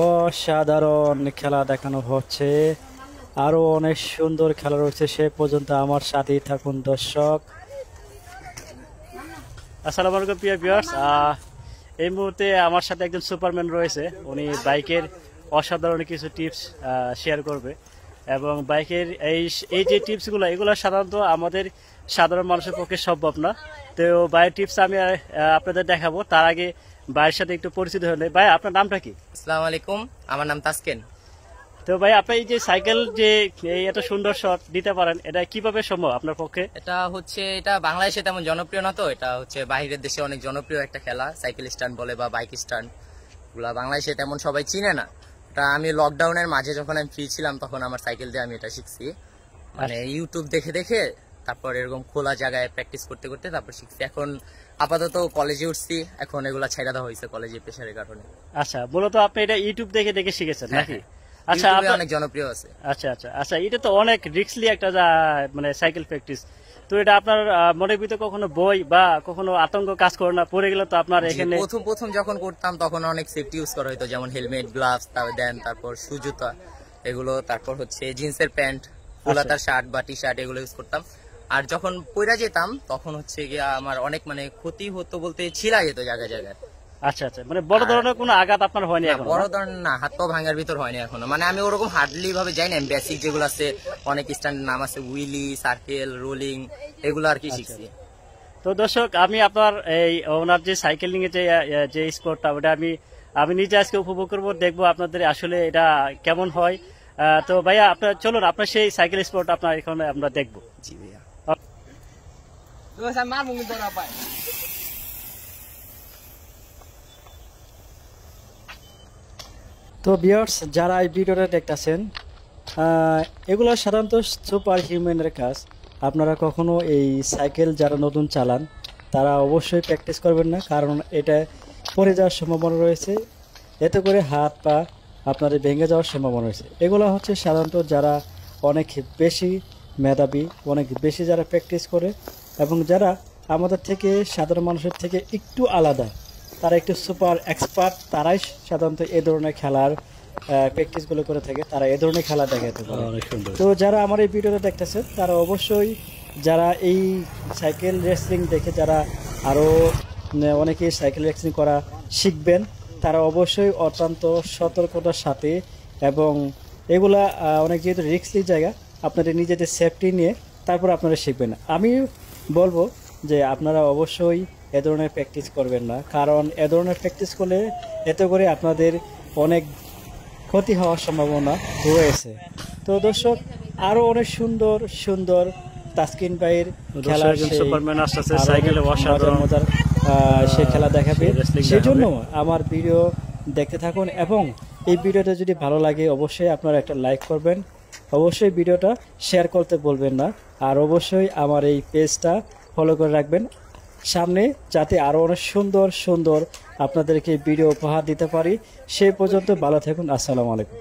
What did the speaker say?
অসাধারণ খেলা দেখানো হচ্ছে, আরো অনেক সুন্দর খেলা রয়েছে। সে পর্যন্ত আমার সাথেই থাকুন দর্শক। আসসালামু আলাইকুম প্রিয় ভিউয়ার্স, এই মুহূর্তে আমার সাথে একজন সুপারম্যান রয়েছে। উনি বাইকের অসাধারণ কিছু টিপস শেয়ার করবে এবং বাইকের এই যে টিপসগুলো এগুলো সাধারণত আমাদের সাধারণ মানুষের পক্ষে সম্ভব না। তো বাইকের টিপস আমি আপনাদের দেখাবো। তার আগে ভাইয়ের সাথে একটু পরিচিত হলে। ভাই, আপনার নামটা কি? আসসালামু আলাইকুম, আমার নাম তাসকিন। তো ভাই, আপনি এই যে সাইকেল যে এত সুন্দর শট দিতে পারেন, এটা কিভাবে সম্ভব আপনার পক্ষে? এটা বাংলাদেশে তেমন জনপ্রিয় না, তো এটা হচ্ছে বাইরের দেশে অনেক জনপ্রিয় একটা খেলা। সাইকেল স্ট্যান্ড বলে বা বাইক স্ট্যান্ড, গুলা বাংলাদেশে তেমন সবাই চিনে না। এটা আমি লকডাউনের মাঝে যখন আমি ফ্রি ছিলাম তখন আমার সাইকেল দিয়ে আমি এটা শিখছি, মানে ইউটিউব দেখে দেখে। তারপর এরকম খোলা জায়গায় প্র্যাকটিস করতে করতে তারপর শিখছি। এখন আপাতত কলেজে উঠছি, এখন এগুলা ছেড়ে দেওয়া হয়েছে কলেজে প্রেশারের কারণে। আচ্ছা, মূলত আপনি এটা ইউটিউব দেখে দেখে শিখেছেন নাকি? আচ্ছা, অনেক জনপ্রিয় আছে। আচ্ছা আচ্ছা আচ্ছা, এটা তো অনেক রিস্কলি একটা মানে সাইকেল প্র্যাকটিস। তো এটা আপনার মনের ভিতরে কখনো বই বা কখনো আতঙ্ক কাজ করে না? পড়ে গেলে তো আপনার এখানে প্রথম যখন করতাম তখন অনেক সেফটি ইউজ করা হতো, যেমন হেলমেট, গ্লাভস, তারপর শু, জুতা এগুলো, তারপর হচ্ছে জিন্সের প্যান্ট, ফুলাতার শার্ট বা টি শার্ট এগুলো ইউজ করতাম। আর যখন পইরা যেতাম তখন হচ্ছে গিয়া আমার অনেক মানে ক্ষতি হতো, বলতে ছিলা যেত জায়গায় জায়গায়। আচ্ছা আচ্ছা, মানে বড় ধরনের কোনো আঘাত আপনার হয়নি এখন? বড় ধরনের না, হাত পা ভাঙার ভিতর হয়নি এখনো। মানে আমি ওরকম হার্ডলি ভাবে যাই না, বেসিক যেগুলো আছে অনেক স্ট্যান্ডার্ড নাম আছে, উইলি, সার্কেল, রোলিং, এগুলো আর কি শিখছি। তো দর্শক, আমি আপনার এই ওনার যে সাইকেলিং এর যে স্পোর্টটা, ওটা আমি নিজে আজকে উপভোগ করবো, দেখবো আপনাদের আসলে এটা কেমন হয়। তো ভাইয়া, আপনার চলুন, আপনার সেই সাইকেল স্পোর্ট আপনার এখানে আমরা দেখবো। জি ভাইয়া। তো ভিউয়ার্স, যারা এই ভিডিওটা দেখতেছেন, এগুলো সাধারণত সুপার হিউম্যানের কাজ। আপনারা কখনো এই সাইকেল যারা নতুন চালান তারা অবশ্যই প্র্যাকটিস করবেন না, কারণ এটা পড়ে যাওয়ার সম্ভাবনা রয়েছে। এতে করে হাত পা আপনাদের ভেঙে যাওয়ার সম্ভাবনা রয়েছে। এগুলো হচ্ছে সাধারণত যারা অনেক বেশি মেধাবী, অনেক বেশি যারা প্র্যাকটিস করে এবং যারা আমাদের থেকে সাধারণ মানুষের থেকে একটু আলাদা, তারা একটু সুপার এক্সপার্ট, তারাই সাধারণত এ ধরনের খেলার প্র্যাকটিসগুলো করে থাকে, তারা এ ধরনের খেলা দেখাতে পারে। তো যারা আমার এই ভিডিওটা দেখতেছে তারা অবশ্যই, যারা এই সাইকেল রেসলিং দেখে যারা আরও অনেকে সাইকেল রেসলিং করা শিখবেন, তারা অবশ্যই অত্যন্ত সতর্কতার সাথে, এবং এগুলা অনেক যেহেতু রিস্কি জায়গা, আপনাদের নিজেদের সেফটি নিয়ে তারপর আপনারা শিখবেন। আমি বলবো যে আপনারা অবশ্যই এ ধরনের প্র্যাকটিস করবেন না, কারণ এ ধরনের প্র্যাকটিস করলে এতে করে আপনাদের অনেক ক্ষতি হওয়ার সম্ভাবনা রয়েছে। তো দর্শক, আরো অনেক সুন্দর সুন্দর তাসকিন ভাইয়ের খেলা, মজার সে খেলা দেখাবে। সেই জন্য আমার ভিডিও দেখতে থাকুন, এবং এই ভিডিওটা যদি ভালো লাগে অবশ্যই আপনারা একটা লাইক করবেন, অবশ্যই ভিডিওটা শেয়ার করতে বলবেন না, আর অবশ্যই আমার এই পেজটা ফলো করে রাখবেন সামনে, যাতে আরও অনেক সুন্দর সুন্দর আপনাদেরকে ভিডিও উপহার দিতে পারি। সেই পর্যন্ত ভালো থাকুন। আসসালামু আলাইকুম।